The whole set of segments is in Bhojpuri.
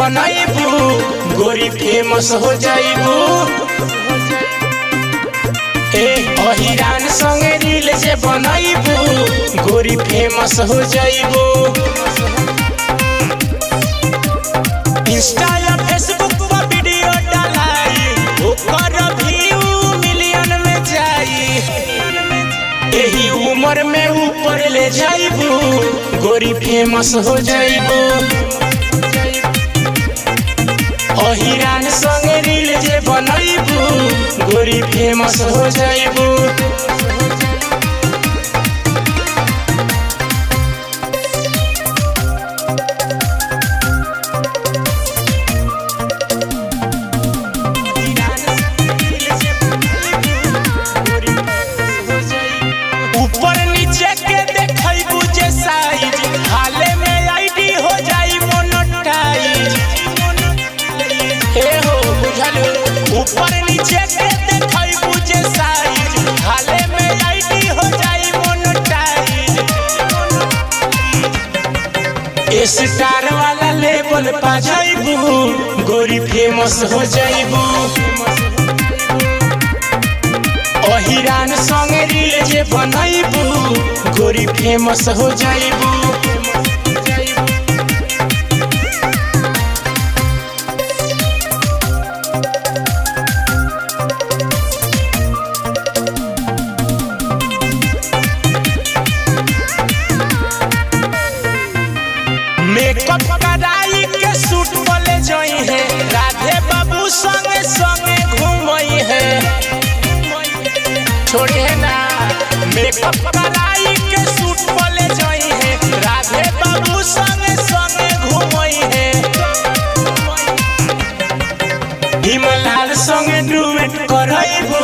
बनैबू गोरी फेमस हो जाइबू। अहिरान संगे रील जे बनैबू गोरी फेमस हो जाइबू। इंस्टा या फेसबुक पर वीडियो डालाई ओकर व्यू मिलियन में जाई। एही उम्र में ऊपर ले जाइबू गोरी फेमस हो जाइबू। अहिरान संगे रील जे बनैबू गोरी फेमस हो जाइबू। ऊपर नीचे के देखैबू जे साइज हाले में आईडी हो जाई मोनेटाइज। ए हो बुझलू ऊपर नीचे के देखैबू जे साइज हाले में आईडी हो जाई मोनेटाइज। स्टार वाला लेवल पा जाइबू गोरी फेमस हो जाइबू। अहिरान संगे रील जे बनैबू गोरी फेमस हो जाइबू। मेकअप कराई के सूट बोले जई है राधे बाबू संगे संगे घूमई है। छोड़ी है ना मेकअप कराई के सूट बोले जई है राधे बाबू संगे संगे घूमई है। हिमलाल संगे डुएट करैबू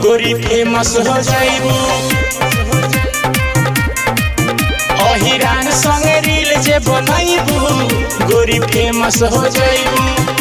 गोरी फेमस हो जाइबू। अहिरान संगे रील जे बनैबू गोरी फेमस हो जाइबू।